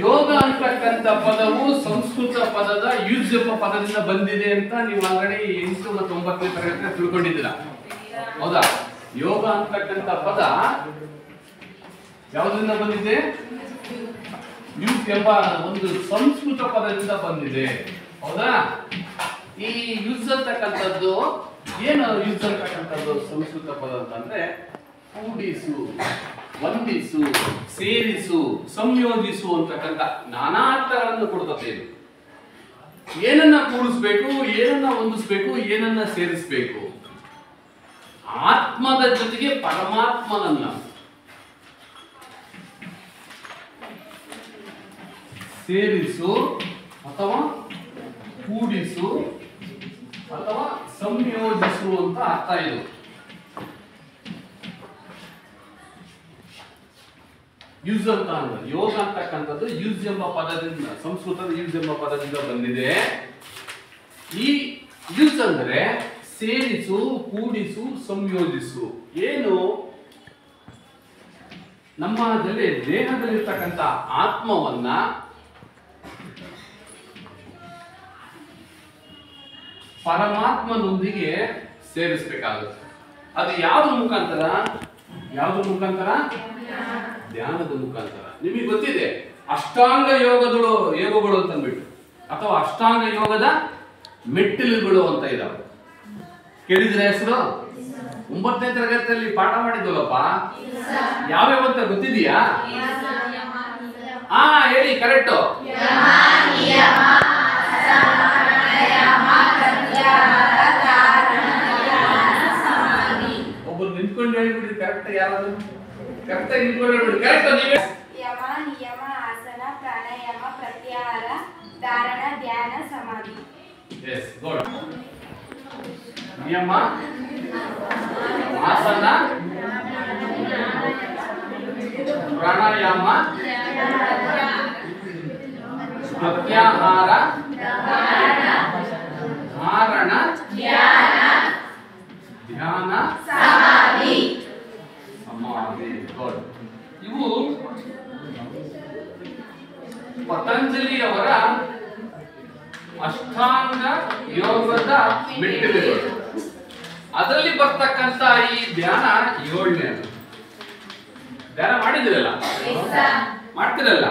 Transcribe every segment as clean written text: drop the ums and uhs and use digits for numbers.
ಯೋಗ ಅಂತಕ್ಕಂಥ ಪದವು ಸಂಸ್ಕೃತ ಪದದ ಯುಜ್ ಎಂಬ ಪದದಿಂದ ಬಂದಿದೆ ಅಂತ ನೀವು ಆಲ್ರೆಡಿ 8 ಮತ್ತು 9ನೇ ತರಗತಿ ತಿಳ್ಕೊಂಡಿದ್ದೀರಾ, ಹೌದಾ? ಯೋಗ ಅಂತಕ್ಕಂಥ ಪದ ಯಾವುದರಿಂದ ಬಂದಿದೆ? ಯುಜ್ ಎಂಬ ಒಂದು ಸಂಸ್ಕೃತ ಪದದಿಂದ ಬಂದಿದೆ, ಹೌದಾ? ಈ ಯುಜ್ ಅಂತಕ್ಕಂಥದ್ದು ಏನು? ಯುಜ್ ಅಂತಕ್ಕಂಥದ್ದು ಸಂಸ್ಕೃತ ಪದ ಅಂತಂದ್ರೆ ಕೂಡಿಸು, ವಂದಿಸು, ಸೇರಿಸು, ಸಂಯೋಜಿಸು ಅಂತಕ್ಕಂಥ ನಾನಾ ಅರ್ಥಗಳನ್ನು ಕೊಡ್ತದೆ. ಇದು ಏನನ್ನ ಕೂಡಿಸ್ಬೇಕು, ಏನನ್ನ ಹೊಂದಿಸ್ಬೇಕು, ಏನನ್ನ ಸೇರಿಸಬೇಕು? ಆತ್ಮದ ಜೊತೆಗೆ ಪರಮಾತ್ಮನನ್ನ ಸೇರಿಸು ಅಥವಾ ಕೂಡಿಸು ಅಥವಾ ಸಂಯೋಜಿಸು ಅಂತ ಅರ್ಥ ಇದು. ಯುಜ್ ಅಂತ ಅಂದ್ರೆ ಯೋಗ ಅಂತಕ್ಕಂಥದ್ದು ಯುಜ್ ಎಂಬ ಪದದಿಂದ, ಸಂಸ್ಕೃತದ ಯುಜ್ ಎಂಬ ಪದದಿಂದ ಬಂದಿದೆ. ಈ ಯುಜ್ ಅಂದ್ರೆ ಸೇರಿಸು, ಕೂಡಿಸು, ಸಂಯೋಜಿಸು. ಏನು? ನಮ್ಮ ದೇಹದಲ್ಲಿರ್ತಕ್ಕಂಥ ಆತ್ಮವನ್ನ ಪರಮಾತ್ಮನೊಂದಿಗೆ ಸೇರಿಸಬೇಕಾಗುತ್ತೆ. ಅದು ಯಾವ್ದ್ರ ಮುಖಾಂತರ? ಧ್ಯಾನದ ಮುಖಾಂತರ. ನಿಮಗೆ ಗೊತ್ತಿದೆ ಅಷ್ಟಾಂಗ ಯೋಗಗಳು ಅಂತ ಅಂದ್ಬಿಟ್ಟು, ಅಥವಾ ಅಷ್ಟಾಂಗ ಯೋಗದ ಮೆಟ್ಟಿಲುಗಳು ಅಂತ ಇದಾವೆ. ಕೇಳಿದ್ರೆ ಹೆಸರು? 9ನೇ ತರಗತಿಯಲ್ಲಿ ಪಾಠ ಮಾಡಿದ್ವಲ್ಲಪ್ಪ. ಯಾವ್ಯಾವ ಅಂತ ಗೊತ್ತಿದೆಯಾ? ಹೇಳಿ, ಕರೆಕ್ಟ್. ಒಬ್ಬರು ನಿಂತ್ಕೊಂಡು ಹೇಳ್ಬಿಡಿ ಕರೆಕ್ಟ್. ಯಾರು ಕರೆಕ್ಟ್ ನಿಂತ್ಕೊಂಡು ಹೇಳ್ಬಿಡಿ. ಕರೆಕ್ಟ್ ನೀವೇ. ಯಮ, ನಿಯಮ, ಆಸನ, ಪ್ರಾಣಾಯಾಮ, ಪ್ರತ್ಯಾಹಾರ, ಧಾರಣ, ಧ್ಯಾನ, ಸಮಾಧಿ. Yes, good. ನಿಯಮ, ಆಸನ, ಪ್ರಾಣಾಯಾಮ, ಪ್ರತ್ಯಾಹಾರ, ಧಾರಣ, ಧ್ಯಾನ, ಸಮಾಧಿ. ಗುಡ್. ಇವು ಪತಂಜಲಿಯವರ ಅಷ್ಟಾಂಗ ಯೋಗದ ಮೆಟ್ಟಿಲುಗಳು. ಅದರಲ್ಲಿ ಬರ್ತಕ್ಕಂಥ ಈ ಧ್ಯಾನ 7ನೇ. ಧ್ಯಾನ ಮಾಡಿದಿರಲ್ಲ? ಮಾಡ್ತಿರಲ್ಲ?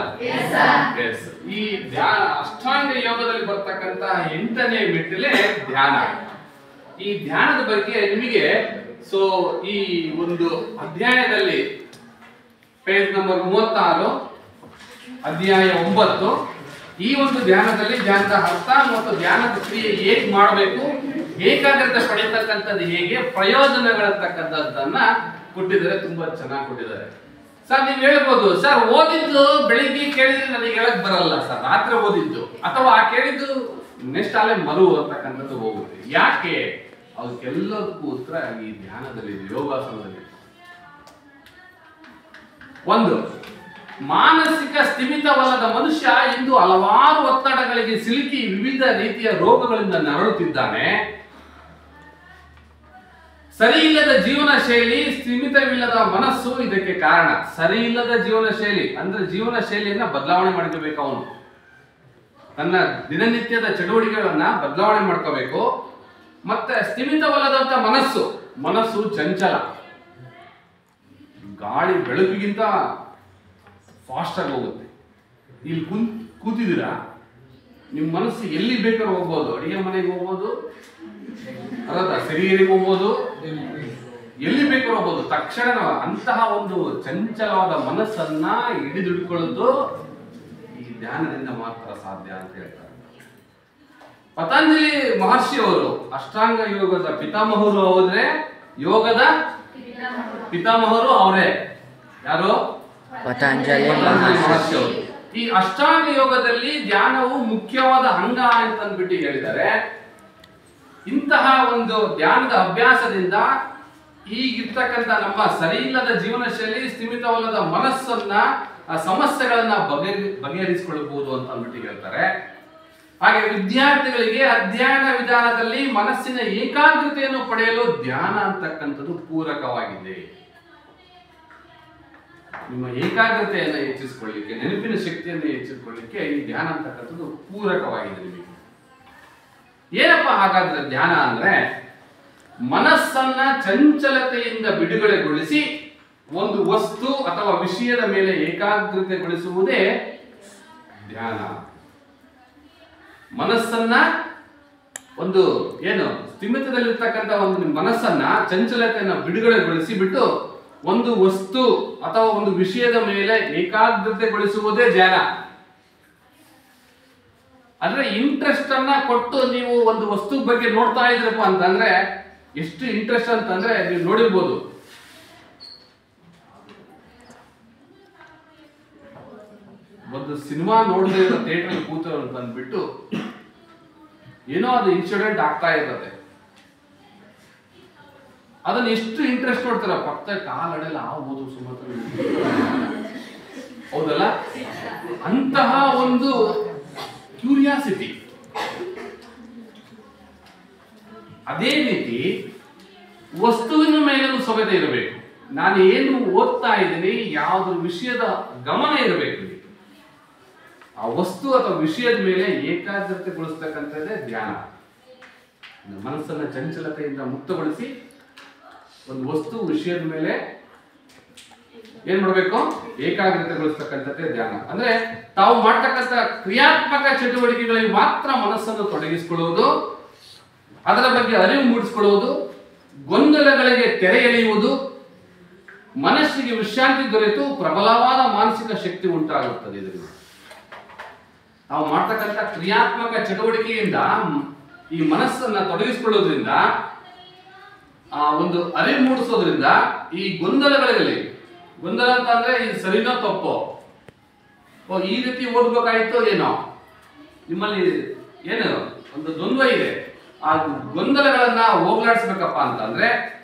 ಈ ಧ್ಯಾನ ಅಷ್ಟಾಂಗ ಯೋಗದಲ್ಲಿ ಬರ್ತಕ್ಕಂಥ 8ನೇ ಮೆಟ್ಟಿಲೇ ಧ್ಯಾನ. ಈ ಧ್ಯಾನದ ಬಗ್ಗೆ ನಿಮಗೆ ಈ ಒಂದು ಅಧ್ಯಾಯದಲ್ಲಿ ಪೇಜ್ ನಂಬರ್ 36 ಅಧ್ಯಾಯ 9 ಈ ಒಂದು ಧ್ಯಾನದಲ್ಲಿ ಧ್ಯಾನದ ಅರ್ಥ ಮತ್ತು ಧ್ಯಾನದ ಕ್ರಿಯೆ ಹೇಗೆ ಮಾಡಬೇಕು, ಏಕಾಗ್ರತೆ ಪಡೆಯತಕ್ಕಂಥದ್ದು ಹೇಗೆ, ಪ್ರಯೋಜನಗಳಂತಕ್ಕಂಥದ್ದನ್ನ ಕೊಟ್ಟಿದ್ದಾರೆ. ತುಂಬಾ ಚೆನ್ನಾಗಿ ಕೊಟ್ಟಿದ್ದಾರೆ. ಸರ್ ನೀವು ಹೇಳ್ಬೋದು, ಸರ್ ಓದಿದ್ದು ಬೆಳಿಗ್ಗೆ ಕೇಳಿದ್ರೆ ನನಗೆ ಹೇಳಕ್ ಬರಲ್ಲ ಸರ್, ರಾತ್ರಿ ಓದಿದ್ದು ಅಥವಾ ಕೇಳಿದ್ದು ನೆಕ್ಸ್ಟ್ ಅಲ್ಲೇ ಮರು ಅಂತಕ್ಕಂಥದ್ದು ಹೋಗುತ್ತೆ. ಯಾಕೆ? ಅದಕ್ಕೆಲ್ಲದಕ್ಕೂ ಉತ್ತರ ಈ ಧ್ಯಾನದಲ್ಲಿ, ಯೋಗಾಸನದಲ್ಲಿ. ಒಂದು, ಮಾನಸಿಕ ಸ್ಥಿಮಿತವಲ್ಲದ ಮನುಷ್ಯ ಇಂದು ಹಲವಾರು ಒತ್ತಡಗಳಿಗೆ ಸಿಲುಕಿ ವಿವಿಧ ರೀತಿಯ ರೋಗಗಳಿಂದ ನರಳುತ್ತಿದ್ದಾನೆ. ಸರಿ ಇಲ್ಲದ ಜೀವನ ಶೈಲಿ, ಸ್ಥಿಮಿತವಿಲ್ಲದ ಮನಸ್ಸು ಇದಕ್ಕೆ ಕಾರಣ. ಸರಿ ಇಲ್ಲದ ಜೀವನ ಶೈಲಿ ಅಂದ್ರೆ ಜೀವನ ಶೈಲಿಯನ್ನ ಬದಲಾವಣೆ ಮಾಡ್ಕೋಬೇಕು. ಅವನು ತನ್ನ ದಿನನಿತ್ಯದ ಚಟುವಟಿಕೆಗಳನ್ನ ಬದಲಾವಣೆ ಮಾಡ್ಕೋಬೇಕು. ಮತ್ತೆ ಸ್ಥಿಮಿತವಲ್ಲದಂತ ಮನಸ್ಸು ಚಂಚಲ. ಗಾಳಿ ಬೆಳಕಿಗಿಂತ ಫಾಸ್ಟ್ ಆಗಿ ಹೋಗುತ್ತೆ. ಇಲ್ಲಿ ಕೂತಿದ್ದೀರಾ, ನಿಮ್ಮ ಮನಸ್ಸು ಎಲ್ಲಿ ಬೇಕಾದ್ರೂ ಹೋಗ್ಬೋದು. ಅಡಿಗೆ ಮನೆಗೆ ಹೋಗ್ಬೋದು, ಸಿರಿಗೆರೆಗೆ ಹೋಗ್ಬೋದು, ಎಲ್ಲಿ ಬೇಕಾದ್ರೂ ಹೋಗ್ಬೋದು. ತಕ್ಷಣ ಅಂತಹ ಒಂದು ಚಂಚಲವಾದ ಮನಸ್ಸನ್ನ ಹಿಡಿದಿಡ್ಕೊಳ್ಳೋದು ಈ ಧ್ಯಾನದಿಂದ ಮಾತ್ರ ಸಾಧ್ಯ ಅಂತ ಹೇಳ್ತಾರೆ. ಪತಂಜಲಿ ಮಹರ್ಷಿ ಅವರು ಅಷ್ಟಾಂಗ ಯೋಗದ ಪಿತಾಮಹರು. ಹೋದ್ರೆ ಯೋಗದ ಪಿತಾಮಹರು ಅವರೇ. ಯಾರು? ಪತಂಜಲಿ ಮಹರ್ಷಿ ಅವರು. ಈ ಅಷ್ಟಾಂಗ ಯೋಗದಲ್ಲಿ ಧ್ಯಾನವು ಮುಖ್ಯವಾದ ಅಂಗ ಅಂತ ಅಂದ್ಬಿಟ್ಟು ಹೇಳಿದ್ದಾರೆ. ಇಂತಹ ಒಂದು ಧ್ಯಾನದ ಅಭ್ಯಾಸದಿಂದ ಈಗಿರ್ತಕ್ಕಂಥ ನಮ್ಮ ಸರಿ ಇಲ್ಲದ ಜೀವನ ಶೈಲಿ, ಸ್ಥಿಮಿತವಲ್ಲದ ಮನಸ್ಸನ್ನ, ಸಮಸ್ಯೆಗಳನ್ನ ಬಗೆಹರಿಸಿಕೊಳ್ಳಬಹುದು ಅಂತ ಅಂದ್ಬಿಟ್ಟು ಹೇಳ್ತಾರೆ. ಹಾಗೆ ವಿದ್ಯಾರ್ಥಿಗಳಿಗೆ ಅಧ್ಯಯನ ವಿಧಾನದಲ್ಲಿ ಮನಸ್ಸಿನ ಏಕಾಗ್ರತೆಯನ್ನು ಪಡೆಯಲು ಧ್ಯಾನ ಅಂತಕ್ಕಂಥದ್ದು ಪೂರಕವಾಗಿದೆ. ನಿಮ್ಮ ಏಕಾಗ್ರತೆಯನ್ನು ಹೆಚ್ಚಿಸಿಕೊಳ್ಳಲಿಕ್ಕೆ, ನೆನಪಿನ ಶಕ್ತಿ ಶಕ್ತಿಯನ್ನು ಹೆಚ್ಚಿಸಿಕೊಳ್ಳಿಕ್ಕೆ ಈ ಧ್ಯಾನ ಅಂತಕ್ಕಂಥದ್ದು ಪೂರಕವಾಗಿದೆ ನಿಮಗೆ. ಏನಪ್ಪ ಹಾಗಾದ್ರೆ ಧ್ಯಾನ ಅಂದ್ರೆ ಮನಸ್ಸನ್ನ ಚಂಚಲತೆಯಿಂದ ಬಿಡುಗಡೆಗೊಳಿಸಿ ಒಂದು ವಸ್ತು ಅಥವಾ ವಿಷಯದ ಮೇಲೆ ಏಕಾಗ್ರತೆಗೊಳಿಸುವುದೇ ಧ್ಯಾನ. ಮನಸ್ಸನ್ನ ಒಂದು ಏನು ಸ್ಥಿಮಿತದಲ್ಲಿರ್ತಕ್ಕಂಥ ಒಂದು ಮನಸ್ಸನ್ನ ಚಂಚಲತೆಯನ್ನು ಬಿಡುಗಡೆಗೊಳಿಸಿ ಬಿಟ್ಟು ಒಂದು ವಸ್ತು ಅಥವಾ ಒಂದು ವಿಷಯದ ಮೇಲೆ ಏಕಾಗ್ರತೆಗೊಳಿಸುವುದೇ ಧ್ಯಾನ. ಅಂದ್ರೆ ಇಂಟ್ರೆಸ್ಟ್ ಅನ್ನ ಕೊಟ್ಟು ನೀವು ಒಂದು ವಸ್ತು ಬಗ್ಗೆ ನೋಡ್ತಾ ಇದ್ರಪ್ಪ ಅಂತಂದ್ರೆ ಎಷ್ಟು ಇಂಟ್ರೆಸ್ಟ್ ಅಂತಂದ್ರೆ ನೀವು ನೋಡಿರ್ಬೋದು, ಒಂದು ಸಿನಿಮಾ ನೋಡದೆ ಇರೋ ಥಿಯೇಟರ್ ಕೂತ ಅಂತ ಅಂದ್ಬಿಟ್ಟು ಏನೋ ಅದು ಇನ್ಸಿಡೆಂಟ್ ಆಗ್ತಾ ಇರ್ತದೆ, ಅದನ್ನ ಎಷ್ಟು ಇಂಟ್ರೆಸ್ಟ್ ನೋಡ್ತಾರ, ಪಕ್ಕ ಕಾಲಡೆಲ್ಲ ಆಗ್ಬೋದು ಸುಮಾರು, ಹೌದಲ್ಲ? ಅಂತಹ ಒಂದು ಕ್ಯೂರಿಯಾಸಿಟಿ. ಅದೇ ರೀತಿ ವಸ್ತುವಿನ ಮೇಲೂ ಸೊಗತೆ ಇರಬೇಕು. ನಾನು ಏನು ಓದ್ತಾ ಇದ್ದೀನಿ, ಯಾವುದ್ರ ವಿಷಯದ ಗಮನ ಇರಬೇಕು. ಆ ವಸ್ತು ಅಥವಾ ವಿಷಯದ ಮೇಲೆ ಏಕಾಗ್ರತೆಗೊಳಿಸ್ತಕ್ಕಂಥದ್ದೇ ಧ್ಯಾನ. ಮನಸ್ಸನ್ನ ಚಂಚಲತೆಯಿಂದ ಮುಕ್ತಗೊಳಿಸಿ ಒಂದು ವಸ್ತು ವಿಷಯದ ಮೇಲೆ ಏನ್ ಮಾಡಬೇಕು, ಏಕಾಗ್ರತೆಗೊಳಿಸ್ತಕ್ಕಂಥದ್ದೇ ಧ್ಯಾನ. ಅಂದ್ರೆ ತಾವು ಮಾಡ್ತಕ್ಕಂಥ ಕ್ರಿಯಾತ್ಮಕ ಚಟುವಟಿಕೆಗಳಿಗೆ ಮಾತ್ರ ಮನಸ್ಸನ್ನು ತೊಡಗಿಸಿಕೊಳ್ಳುವುದು, ಅದರ ಬಗ್ಗೆ ಅರಿವು ಮೂಡಿಸಿಕೊಳ್ಳುವುದು, ಗೊಂದಲಗಳಿಗೆ ತೆರೆ ಎಳೆಯುವುದು, ಮನಸ್ಸಿಗೆ ವಿಶ್ರಾಂತಿ ದೊರೆತು ಪ್ರಬಲವಾದ ಮಾನಸಿಕ ಶಕ್ತಿ ಉಂಟಾಗುತ್ತದೆ. ಇದರಿಂದ ನಾವು ಮಾಡ್ತಕ್ಕಂಥ ಕ್ರಿಯಾತ್ಮಕ ಚಟುವಟಿಕೆಯಿಂದ ಈ ಮನಸ್ಸನ್ನ ತೊಡಗಿಸಿಕೊಳ್ಳೋದ್ರಿಂದ, ಆ ಒಂದು ಅರಿವು ಮೂಡಿಸೋದ್ರಿಂದ ಈ ಗೊಂದಲಗಳಲ್ಲಿ, ಗೊಂದಲ ಅಂತ ಅಂದ್ರೆ ಇದು ಸರಿನೋ ತಪ್ಪೋ, ಈ ರೀತಿ ಓದ್ಬೇಕಾಯ್ತು ಏನೋ, ನಿಮ್ಮಲ್ಲಿ ಏನು ಒಂದು ದ್ವಂದ್ವ ಇದೆ, ಆ ಗೊಂದಲಗಳನ್ನ ಹೋಗ್ಲಾಡಿಸ್ಬೇಕಪ್ಪ ಅಂತಂದ್ರೆ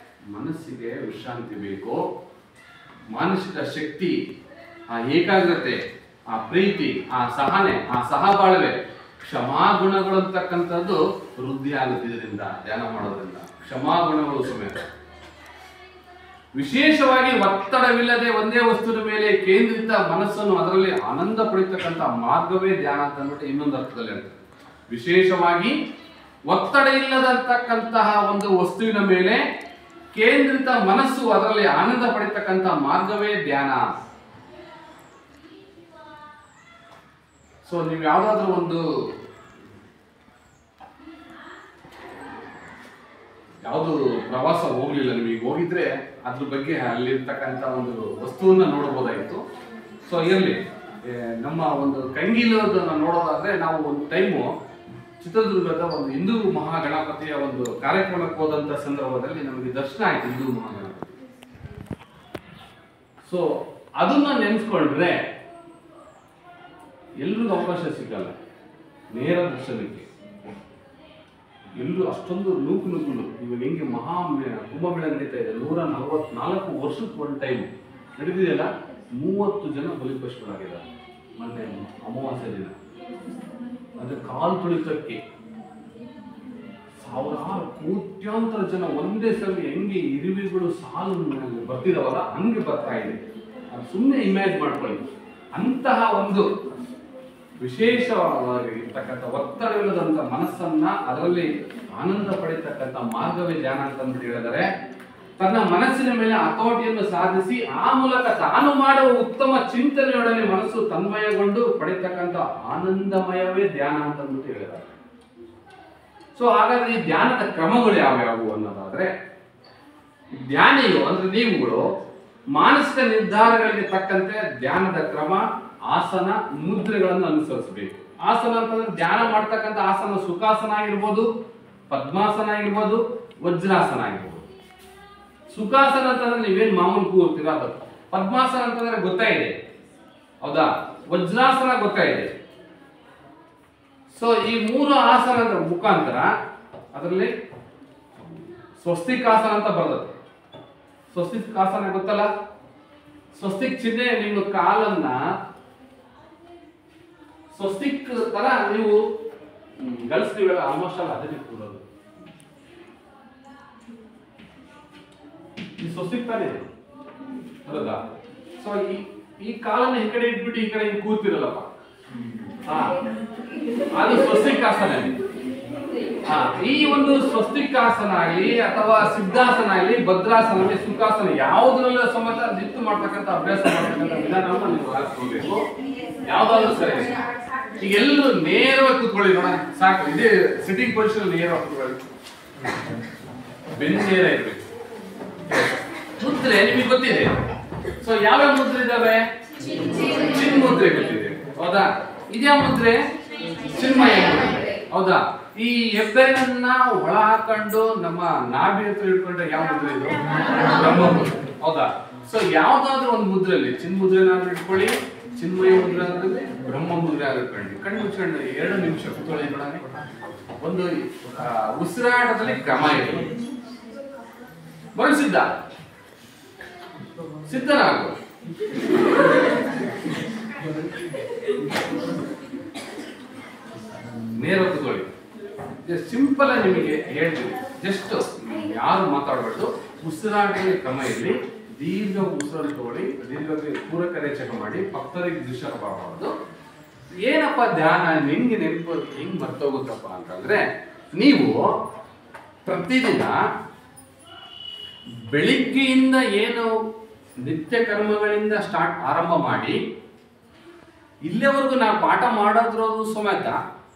ಮನಸ್ಸಿಗೆ ವಿಶ್ರಾಂತಿ ಬೇಕು, ಮಾನಸಿಕ ಶಕ್ತಿ, ಆ ಏಕಾಗ್ರತೆ, ಆ ಪ್ರೀತಿ, ಆ ಸಹನೆ, ಆ ಸಹಬಾಳ್ವೆ, ಕ್ಷಮಾಗುಣಗಳು ಅಂತಕ್ಕಂಥದ್ದು ವೃದ್ಧಿ ಆಗುತ್ತೆ ಇದರಿಂದ, ಧ್ಯಾನ ಮಾಡೋದ್ರಿಂದ. ಕ್ಷಮಾಗುಣಗಳು ಸಮೇತ ವಿಶೇಷವಾಗಿ ಒತ್ತಡವಿಲ್ಲದೆ ಒಂದೇ ವಸ್ತುವಿನ ಮೇಲೆ ಕೇಂದ್ರಿತ ಮನಸ್ಸನ್ನು ಅದರಲ್ಲಿ ಆನಂದ ಪಡಿತಕ್ಕಂಥ ಮಾರ್ಗವೇ ಧ್ಯಾನ ಅಂತ ಅಂದ್ಬಿಟ್ಟು ಇನ್ನೊಂದು ಅರ್ಥದಲ್ಲಿ ಹೇಳ್ತಾರೆ. ವಿಶೇಷವಾಗಿ ಒತ್ತಡ ಇಲ್ಲದಂತಕ್ಕಂತಹ ಒಂದು ವಸ್ತುವಿನ ಮೇಲೆ ಕೇಂದ್ರಿತ ಮನಸ್ಸು ಅದರಲ್ಲಿ ಆನಂದ ಪಡಿತಕ್ಕಂಥ ಮಾರ್ಗವೇ ಧ್ಯಾನ. ಸೊ ನೀವು ಯಾವ್ದಾದ್ರು ಒಂದು ಯಾವುದು ಪ್ರವಾಸ ಹೋಗ್ಲಿಲ್ಲ, ನಿಮಗೆ ಹೋಗಿದ್ರೆ ಅದ್ರ ಬಗ್ಗೆ ಅಲ್ಲಿರ್ತಕ್ಕಂಥ ಒಂದು ವಸ್ತುವನ್ನ ನೋಡಬಹುದಾಗಿತ್ತು. ಸೊ ಇರಲಿ, ನಮ್ಮ ಒಂದು ಕಂಗೀಲದನ್ನ ನೋಡೋದಾದ್ರೆ ನಾವು ಒಂದು ಟೈಮು ಚಿತ್ರದುರ್ಗದ ಒಂದು ಹಿಂದೂ ಮಹಾಗಣಪತಿಯ ಒಂದು ಕಾರ್ಯಕ್ರಮಕ್ಕೆ ಹೋದಂತ ಸಂದರ್ಭದಲ್ಲಿ ನಮಗೆ ದರ್ಶನ ಆಯ್ತು ಹಿಂದೂ ಮಹಾಗಣಪತಿ. ಸೊ ಅದನ್ನ ನೆನೆಸ್ಕೊಂಡ್ರೆ ಎಲ್ರಿಗೂ ಅವಕಾಶ ಸಿಗಲ್ಲ ನೇರ ದರ್ಶನಕ್ಕೆ. ಎಲ್ಲರೂ ಅಷ್ಟೊಂದು ನೂಕುಲು ಇವಾಗ ಹೆಂಗೆ ಕುಂಭಮೇಳ ನಡೀತಾ ಇದೆ, 144 ವರ್ಷಕ್ಕೆ ಒಂದು ಟೈಮ್ ನಡೆದಿದೆಯಲ್ಲ, 30 ಜನ ಬಲಿಪಶುಗಳಾಗಿದ್ದಾರೆ ಮೊನ್ನೆ ಅಮಾವಾಸ್ಯೆ ದಿನ. ಅದ್ರ ಕಾಲು ತುಳಿತಕ್ಕೆ ಸಾವಿರಾರು ಕೋಟ್ಯಾಂತರ ಜನ ಒಂದೇ ಸಲ ಹೆಂಗೆ ಇರುವೆಗಳು ಸಾಲು ಬರ್ತಿದಾವಲ್ಲ ಹಂಗೆ ಬರ್ತಾ ಇದೆ. ಅದು ಸುಮ್ಮನೆ ಇಮ್ಯಾಜ್ ಮಾಡ್ಕೊಳ್ಳಿ. ಅಂತಹ ಒಂದು ವಿಶೇಷವಾಗಿರ್ತಕ್ಕಂಥ ಒತ್ತಡವಿಲ್ಲದಂತ ಮನಸ್ಸನ್ನ ಅದರಲ್ಲಿ ಆನಂದ ಪಡೆಯತಕ್ಕಂಥ ಮಾರ್ಗವೇ ಧ್ಯಾನ ಅಂತ ಹೇಳಿದರೆ, ತನ್ನ ಮನಸ್ಸಿನ ಮೇಲೆ ಹತೋಟಿಯನ್ನು ಸಾಧಿಸಿ ಆ ಮೂಲಕ ತಾನು ಮಾಡುವ ಉತ್ತಮ ಚಿಂತನೆಯೊಡನೆ ಮನಸ್ಸು ತನ್ಮಯಗೊಂಡು ಪಡೆಯತಕ್ಕಂಥ ಆನಂದಮಯವೇ ಧ್ಯಾನ ಅಂತ ಹೇಳಿದ್ದಾರೆ. ಸೊ ಹಾಗಾದ್ರೆ ಈ ಧ್ಯಾನದ ಕ್ರಮಗಳು ಯಾವ್ಯಾವು ಅನ್ನೋದಾದ್ರೆ, ಧ್ಯಾನಿಯು ಅಂದ್ರೆ ನೀವುಗಳು ಮಾನಸಿಕ ನಿರ್ಧಾರಗಳಿಗೆ ತಕ್ಕಂತೆ ಧ್ಯಾನದ ಕ್ರಮ, ಆಸನ, ಮುದ್ರೆಗಳನ್ನು ಅನುಸರಿಸಬೇಕು. ಆಸನ ಅಂತಂದ್ರೆ ಧ್ಯಾನ ಮಾಡ್ತಕ್ಕಂಥ ಆಸನ ಸುಖಾಸನ ಆಗಿರ್ಬೋದು, ಪದ್ಮಾಸನ ಆಗಿರ್ಬೋದು, ವಜ್ರಾಸನ ಆಗಿರ್ಬೋದು. ಸುಖಾಸನ ಅಂತಂದ್ರೆ ನೀವೇನ್ ಮಾಮೂಲು ಕೂರ್ತೀರಾ ಅದು. ಪದ್ಮಾಸನ ಅಂತಂದ್ರೆ ಗೊತ್ತಾಯಿದೆ ಹೌದಾ, ವಜ್ರಾಸನ ಗೊತ್ತಾಯಿದೆ. ಸೊ ಈ 3 ಆಸನದ ಮುಖಾಂತರ ಅದರಲ್ಲಿ ಸ್ವಸ್ತಿಕಾಸನ ಅಂತ ಬರ್ತದೆ. ಸ್ವಸ್ತಿಕಾಸನ ಗೊತ್ತಲ್ಲ, ಸ್ವಸ್ತಿಕ್ ಚಿಹ್ನೆ ನಿಮ್ಮ ಕಾಲನ್ನ ಸ್ವಸ್ತಿಕ್ ತರ ನೀವು ಗರ್ಲ್ಸ್ ನೀವೆಲ್ಲ ಆಲ್ಮೋಸ್ಟ್ ಅಲ್ಲ ಅದೇ ಕೂರೋದು. ಈ ಸ್ವಸ್ತಿಕ್ ತಾನೇ ಹೌದಾ. ಸೊ ಈ ಕಾಲನ್ನ ಈ ಕಡೆ ಇಟ್ಬಿಟ್ಟು ಈ ಕಡೆ ಹಿಂಗ್ ಕೂರ್ತಿರಲ್ಲಪ್ಪ, ಅದು ಸ್ವಸ್ತಿಕಾಸನ. ಈ ಒಂದು ಸ್ವಸ್ತಿಕಾಸನ ಆಗಲಿ ಅಥವಾ ಸಿದ್ಧಾಸನ ಆಗಲಿ, ಭದ್ರಾಸನ ಆಗಲಿ, ಸುಖಾಸನ, ಯಾವುದ್ರಲ್ಲೂ ಸಮೇತ ನಿಂತು ಮಾಡ್ತಕ್ಕಂಥ ಅಭ್ಯಾಸ ಮಾಡ್ತಕ್ಕಂಥ ವಿಧಾನವನ್ನು ನೀವು ಆರಿಸ್ಕೋಬೇಕು. ಯಾವ್ದಾದ್ರು ಸರಿ. ಈಗ ಎಲ್ಲರೂ ನೇರವಾಗಿ ಕೂತ್ಕೊಳ್ಳಿ ನೋಡ, ಸಾಕು. ಇದೇ ಸಿಟ್ಟಿಂಗ್ ಪೊಸಿಷನ್ ನೇರವಾಗಿ ಕೂತ್ಕೊಳ್ಳಿ. ಬೆನ್ನು ನೇರ ಇರ್ಬೇಕು. ಮುದ್ರೆ ನಿಮಗೆ ಗೊತ್ತಿದೆ. ಸೊ ಯಾವ್ಯಾವ ಮುದ್ರೆ ಇದಾವೆ? ಚಿನ್ ಮುದ್ರೆ ಗೊತ್ತಿದೆ, ಹೌದಾ? ಇದ್ಯಾವ ಮುದ್ರೆ? ಚಿನ್ಮಯ ಮುದ್ರೆ, ಹೌದಾ? ಈ ಹೆಬ್ಬೆರಳನ್ನ ಒಳ ಹಾಕೊಂಡು ನಮ್ಮ ನಾಭಿ ಹತ್ರ ಇಟ್ಕೊಂಡ್ರೆ ಯಾವ ಮುದ್ರೆ ಇದು? ಬ್ರಹ್ಮ ಮುದ್ರೆ, ಹೌದಾ? ಸೊ ಯಾವ್ದಾದ್ರು ಒಂದು ಮುದ್ರೆಯಲ್ಲಿ ಚಿನ್ ಮುದ್ರೆನಾದ್ರೂ ಇಟ್ಕೊಳ್ಳಿ, ಚಿನ್ಮಯ ಮುದ್ರೆ ಆದ್ರೆ ಬ್ರಹ್ಮ ಮುದ್ರೆ ಆಗಿಟ್ಕೊಳ್ಳಿ. ಕಣ್ಣು ಮುಚ್ಕೊಂಡು 2 ನಿಮಿಷ ಕೂತ್ಕೊಳ್ಳಿ ನೋಡೋಣ. ಒಂದು ಉಸಿರಾಟದಲ್ಲಿ ಕ್ರಮ ಇದೆ. ಮನಸ್ಸಿದ್ದ ಸಿದ್ಧನಾಗು. ನೇರ ಕೂತ್ಕೊಳ್ಳಿ. ಸಿಂಪಲ್ ಆಗಿ ನಿಮಗೆ ಹೇಳ್ತೀವಿ, ಜಸ್ಟ್ ಯಾರು ಮಾತಾಡಬಾರ್ದು. ಉಸಿರಾಟದಲ್ಲಿ ಕ್ರಮ ಇರಲಿ, ದೀರ್ಘ ಉಸಿರಾಟ ತಗೊಳ್ಳಿ, ದೀರ್ಘ ಪೂರಕ ರೇಚಕ ಮಾಡಿ, ಪಕ್ಕದವರಿಗೆ ಡಿಸ್ಟರ್ಬ್ ಆಗಬಾರ್ದು. ಏನಪ್ಪ ಧ್ಯಾನ ನಿಮ್ಗೆ ನೆನಪು ಹೆಂಗ್ ಮರ್ತೋಗುತ್ತಪ್ಪ ಅಂತಂದ್ರೆ, ನೀವು ಪ್ರತಿದಿನ ಬೆಳಿಗ್ಗೆಯಿಂದ ಏನು ನಿತ್ಯ ಕರ್ಮಗಳಿಂದ ಆರಂಭ ಮಾಡಿ ಇಲ್ಲಿವರೆಗೂ ನಾವು ಪಾಠ ಮಾಡೋದ್ರದು ಸಮೇತ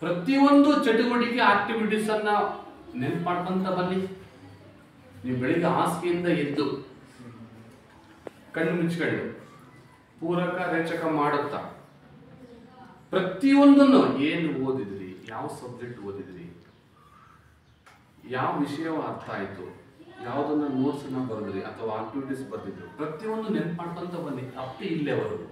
ಪ್ರತಿಯೊಂದು ಚಟುವಟಿಕೆ ಆಕ್ಟಿವಿಟೀಸ್ ಅನ್ನ ನೆನ್ಪು ಮಾಡ್ಕೊಂತ ಬನ್ನಿ. ನೀವು ಬೆಳಿಗ್ಗೆ ಹಾಸಿಗೆಯಿಂದ ಎದ್ದು ಕಣ್ಣು ಮುಚ್ಕೊಂಡು ಪೂರಕ ರೇಚಕ ಮಾಡುತ್ತಾ ಪ್ರತಿಯೊಂದನ್ನು ಏನು ಓದಿದ್ರಿ, ಯಾವ ಸಬ್ಜೆಕ್ಟ್ ಓದಿದ್ರಿ, ಯಾವ ವಿಷಯ ಅರ್ಥ ಆಯ್ತು, ಯಾವುದನ್ನ ನೋಟ್ಸ್ ಅನ್ನ ಬರೆದ್ರಿ ಅಥವಾ ಆಕ್ಟಿವಿಟೀಸ್ ಬರ್ದಿದ್ರು, ಪ್ರತಿಯೊಂದು ನೆನ್ಪು ಮಾಡ್ಕೊಂತ ಬನ್ನಿ ಅಪ್ಪಿ ಇಲ್ಲೇವರೆಗೂ.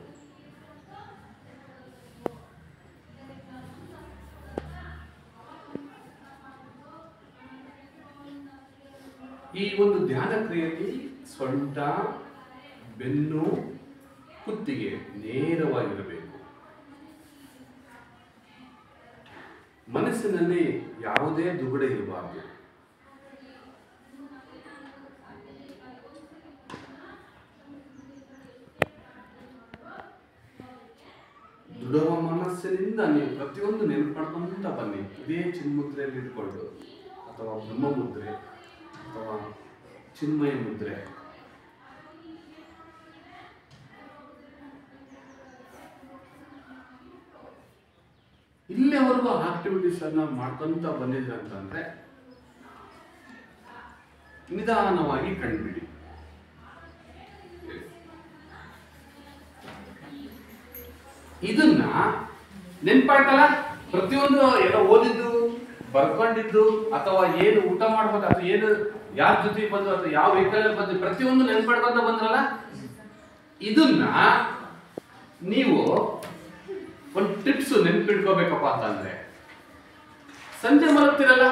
ಈ ಒಂದು ಧ್ಯಾನ ಕ್ರಿಯೆಯಲ್ಲಿ ಸೊಂಟ, ಬೆನ್ನು, ಕುತ್ತಿಗೆ ನೇರವಾಗಿರಬೇಕು. ಮನಸ್ಸಿನಲ್ಲಿ ಯಾವುದೇ ದುಗುಡ ಇರಬಾರದು. ದೃಢ ಮನಸ್ಸಿನಿಂದ ನೀವು ಪ್ರತಿಯೊಂದು ನೆನಪು ಮಾಡ್ಕೊಂತ ಬನ್ನಿ. ಇದೇ ಚಿನ್ಮುದ್ರೆಯಲ್ಲಿ ಇಟ್ಕೊಂಡು ಅಥವಾ ಬ್ರಹ್ಮ ಮುದ್ರೆ ಅಥವಾ ಚಿನ್ಮಯ ಮುದ್ರೆ, ಇಲ್ಲಿವರೆಗೂ ಆಕ್ಟಿವಿಟೀಸ್ ಅನ್ನ ಮಾಡ್ಕೊಂತ ಬಂದಿದ್ರೆ ಅಂತಂದ್ರೆ ನಿಧಾನವಾಗಿ ಕಂಡುಬಿಡಿ. ಇದನ್ನ ನೆನ್ಪಾಯ್ತಲ್ಲ, ಪ್ರತಿಯೊಂದು ಎಲ್ಲ ಓದಿದ್ದು, ಬರ್ಕೊಂಡಿದ್ದು, ಅಥವಾ ಏನು ಊಟ ಮಾಡ್ಬೋದು, ಅಥವಾ ಏನು ಯಾರ ಜೊತೆ ಬಂದು ಅಥವಾ ಯಾವ ವೆಹಿಕಲ್ ಬಂದು ಪ್ರತಿಯೊಂದು ನೆನ್ಪಾಡ್ಕೊಂತ ಬಂದ್ರಲ್ಲ, ಇದನ್ನ ನೀವು ಒಂದು ಟಿಪ್ಸ್ ನೆನ್ಪಿಡ್ಕೋಬೇಕಪ್ಪ ಅಂತಂದ್ರೆ, ಸಂಜೆ ಮಲಗ್ತಿರಲ್ಲ,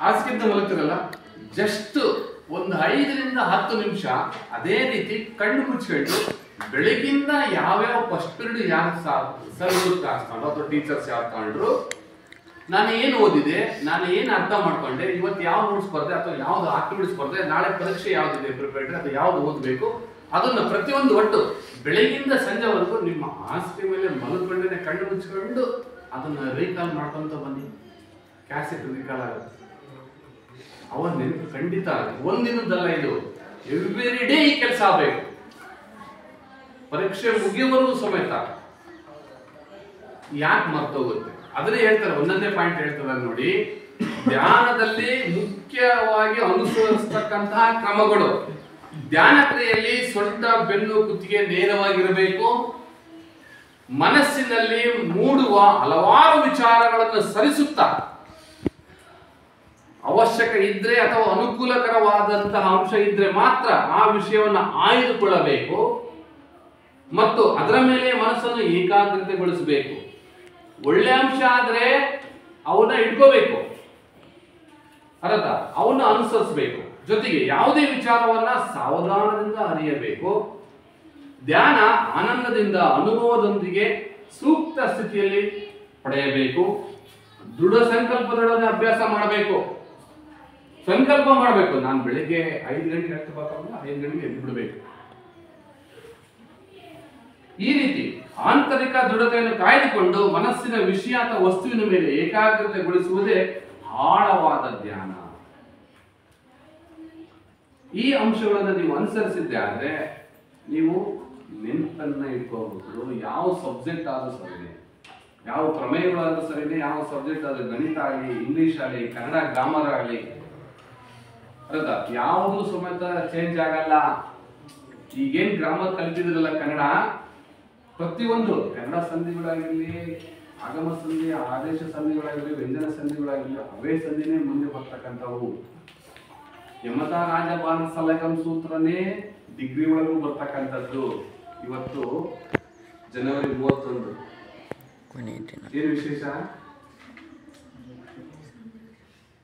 ಹಾಸಿಗೆಯಿಂದ ಮಲಗ್ತಿರಲ್ಲ, ಜಸ್ಟ್ ಒಂದು 5 ರಿಂದ 10 ನಿಮಿಷ ಅದೇ ರೀತಿ ಕಣ್ಣು ಮುಚ್ಕೊಂಡು ಬೆಳಗಿಂದ ಯಾವ್ಯಾವ ಫಸ್ಟ್ ಪೀರಿಯಡ್ ಯಾರು ಸರ್ಗಳು ಕ್ಲಾಸ್ ತಗೊಂಡು ಅಥವಾ ಟೀಚರ್ಸ್ ಯಾರು ತಗೊಂಡ್ರು, ನಾನು ಏನು ಓದಿದೆ, ನಾನು ಏನು ಅರ್ಥ ಮಾಡ್ಕೊಂಡೆ, ಇವತ್ತು ಯಾವ ನೋಟ್ಸ್ ಬರ್ದೆ ಅಥವಾ ಯಾವ್ದು ಆಕ್ಟಿವಿಟೀಸ್ ಬರ್ದೆ, ನಾಳೆ ಪರೀಕ್ಷೆ ಯಾವ್ದಿದೆ ಪ್ರಿಪೇರ್ಡ್ ಅಥವಾ ಯಾವ್ದು ಓದಬೇಕು, ಅದನ್ನ ಪ್ರತಿಯೊಂದು ಒಟ್ಟು ಬೆಳಗಿಂದ ಸಂಜೆವರೆಗೂ ನಿಮ್ಮ ಹಾಸಿಗೆ ಮೇಲೆ ಮಲಗ್ಕೊಂಡೇ ಕಣ್ಣು ಮುಚ್ಕೊಂಡು ಅದನ್ನ ರೀಕಾಲ್ ಮಾಡ್ಕೊಂತ ಬನ್ನಿ. ಕ್ಯಾಸೆಟ್ ರೀಕಾಲ್ ಆಗುತ್ತೆ. ಅವನ್ ನೆನಪು ಖಂಡಿತ ಒಂದಿನದಲ್ಲ, ಇದು ಎವ್ರಿ ಡೇ ಈ ಕೆಲಸ ಆಗಬೇಕು. ಪರೀಕ್ಷೆ ಮುಗಿಯುವವರೆಗೂ ಸಮೇತ ಯಾಕೆ ಮರ್ತೋಗುತ್ತೆ ಅದನ್ನೇ ಹೇಳ್ತಾರೆ. ಒಂದೊಂದೇ ಪಾಯಿಂಟ್ ಹೇಳ್ತಾರೆ ನೋಡಿ. ಧ್ಯಾನದಲ್ಲಿ ಮುಖ್ಯವಾಗಿ ಅನುಸರಿಸತಕ್ಕಂತಹ ಕ್ರಮಗಳು, ಧ್ಯಾನ ಕ್ರಿಯೆಯಲ್ಲಿ ಸೊಂಟ, ಬೆನ್ನು, ಕುತ್ತಿಗೆ ನೇರವಾಗಿರಬೇಕು. ಮನಸ್ಸಿನಲ್ಲಿ ಮೂಡುವ ಹಲವಾರು ವಿಚಾರಗಳನ್ನು ಸರಿಸುತ್ತಾ ಅವಶ್ಯಕ ಇದ್ರೆ ಅಥವಾ ಅನುಕೂಲಕರವಾದಂತಹ ಅಂಶ ಇದ್ರೆ ಮಾತ್ರ ಆ ವಿಷಯವನ್ನು ಆಯ್ದುಕೊಳ್ಳಬೇಕು ಮತ್ತು ಅದರ ಮೇಲೆ ಮನಸ್ಸನ್ನು ಏಕಾಗ್ರತೆಗೊಳಿಸಬೇಕು. ಒಳ್ಳೆ ಅಂಶ ಆದ್ರೆ ಅವನ್ನ ಇಟ್ಕೋಬೇಕು, ಅರ್ಥ ಅವನ್ನ ಅನುಸರಿಸಬೇಕು. ಜೊತೆಗೆ ಯಾವುದೇ ವಿಚಾರವನ್ನ ಸಾವಧಾನದಿಂದ ಅರಿಯಬೇಕು. ಧ್ಯಾನ ಆನಂದದಿಂದ ಅನುಭವದೊಂದಿಗೆ ಸೂಕ್ತ ಸ್ಥಿತಿಯಲ್ಲಿ ಪಡೆಯಬೇಕು. ದೃಢ ಸಂಕಲ್ಪದೊಡನೆ ಅಭ್ಯಾಸ ಮಾಡಬೇಕು. ಸಂಕಲ್ಪ ಮಾಡಬೇಕು, ನಾನು ಬೆಳಿಗ್ಗೆ 5 ಗಂಟೆಗೆ ಎಷ್ಟು ಬರ್ತಾರಲ್ಲ 5 ಗಂಟೆಗೆ ಎದ್ದು ಬಿಡಬೇಕು. ಈ ರೀತಿ ಆಂತರಿಕ ದೃಢತೆಯನ್ನು ಕಾಯ್ದುಕೊಂಡು ಮನಸ್ಸಿನ ವಿಷಯ ಅಥವಾ ವಸ್ತುವಿನ ಮೇಲೆ ಏಕಾಗ್ರತೆಗೊಳಿಸುವುದೇ ಆಳವಾದ ಧ್ಯಾನ. ಈ ಅಂಶಗಳನ್ನು ನೀವು ಅನುಸರಿಸಿದ್ದೆ ಆದ್ರೆ ನೀವು ನೆನಪನ್ನ ಇಟ್ಕೋಬಹುದು. ಯಾವ ಸಬ್ಜೆಕ್ಟ್ ಆದ್ರೂ ಸರಿನೇ, ಯಾವ ಪ್ರಮೇಯಗಳಾದ್ರೂ ಸರಿನೇ, ಯಾವ ಸಬ್ಜೆಕ್ಟ್ ಆದ್ರೂ, ಗಣಿತ ಆಗಲಿ, ಇಂಗ್ಲಿಷ್ ಆಗಲಿ, ಕನ್ನಡ ಗ್ರಾಮರ್ ಆಗಲಿ, ಅರ್ಥ ಯಾವುದು ಸಮೇತ ಚೇಂಜ್ ಆಗಲ್ಲ. ಈಗೇನ್ ಗ್ರಾಮರ್ ಕಲಿತಿದ್ರಲ್ಲ ಕನ್ನಡ, ಪ್ರತಿಯೊಂದು ಕನ್ನಡ ಸಂಧಿಗಳಾಗಿರ್ಲಿ, ಆಗಮ ಸಂಧಿ, ಆದೇಶ ಸಂಧಿಗಳಾಗಿರ್ಲಿ, ವ್ಯಂಜನ ಸಂಧಿಗಳಾಗಿರ್ಲಿ, ಅವೇ ಸಂಧಿನೇ ಮುಂದೆ ಬರ್ತಕ್ಕಂಥವು. ಯಮತ ರಾಜಬಾನ ಸಲಗಂ ಸೂತ್ರನೇ ಡಿಗ್ರಿ ಒಳಗೂ ಬರ್ತಕ್ಕಂಥದ್ದು. ಇವತ್ತು ಜನವರಿ 31. ಏನು ವಿಶೇಷ?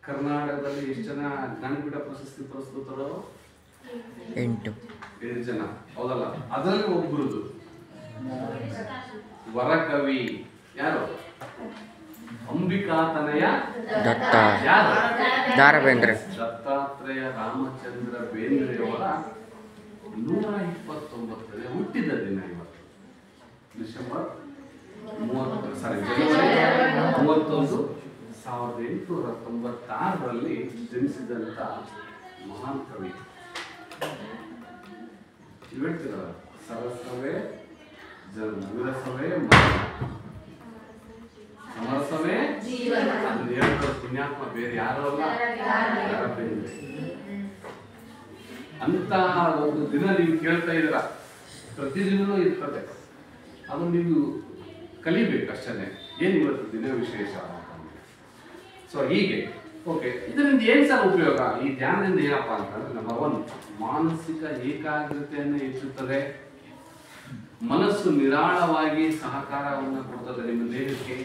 ಕರ್ನಾಟಕದಲ್ಲಿ ಎಷ್ಟು ಜನ ಜ್ಞಾನಪೀಠ ಪ್ರಶಸ್ತಿ ಪುರಸ್ಕೃತರು? 8 ಜನ, ಹೌದಲ್ಲ? ಅದರಲ್ಲಿ ಒಬ್ಬರದು ವರಕವಿ ಯಾರು? ಅಂಬಿಕಾತನಯ ದತ್ತ ಯಾರು? ದಾರಬೇಂದ್ರ. ದತ್ತಾತ್ರೇಯ ರಾಮಚಂದ್ರ ಬೇಂದ್ರೆಯವರ 129ನೇ ಹುಟ್ಟಿದ ದಿನ ಇವತ್ತು. ಡಿಸೆಂಬರ್ 31, ಜನವರಿ 31, 1896ರಲ್ಲಿ ಜನಿಸಿದಂತ ಮಹಾನ್ ಕವಿ. ಹೇಳ್ತೀರಲ್ಲ, ಸರಸವೇ ವಿರಸವೇ ಸಮರಸವೇ ಅದನ್ನ ಹೇಳ್ತಾರೆ ಪುಣ್ಯಾತ್ಮ, ಬೇರೆ ಯಾರು ಅಲ್ಲ, ಅಂತ ಒಂದು ದಿನ ನೀವು ಕೇಳ್ತಾ ಇದ್ದೀರ. ಪ್ರತಿದಿನನೂ ಇರ್ತದೆ, ಅದನ್ನು ನೀವು ಕಲಿಬೇಕಷ್ಟೇ. ಏನು ಇವತ್ತು ದಿನ ವಿಶೇಷ. ಸೊ ಹೀಗೆ ಓಕೆ, ಇದರಿಂದ ಏನ್ ಸರ್ ಉಪಯೋಗ? ಈ ಧ್ಯಾನದಿಂದ ಏನಪ್ಪಾ ಅಂತಂದ್ರೆ, ನಂಬರ್ 1 ಮಾನಸಿಕ ಏಕಾಗ್ರತೆಯನ್ನು ಹೆಚ್ಚುತ್ತದೆ. ಮನಸ್ಸು ನಿರಾಳವಾಗಿ ಸಹಕಾರವನ್ನು ಕೊಡ್ತದೆ ನಿಮ್ಮ ದೇಹಕ್ಕೆ.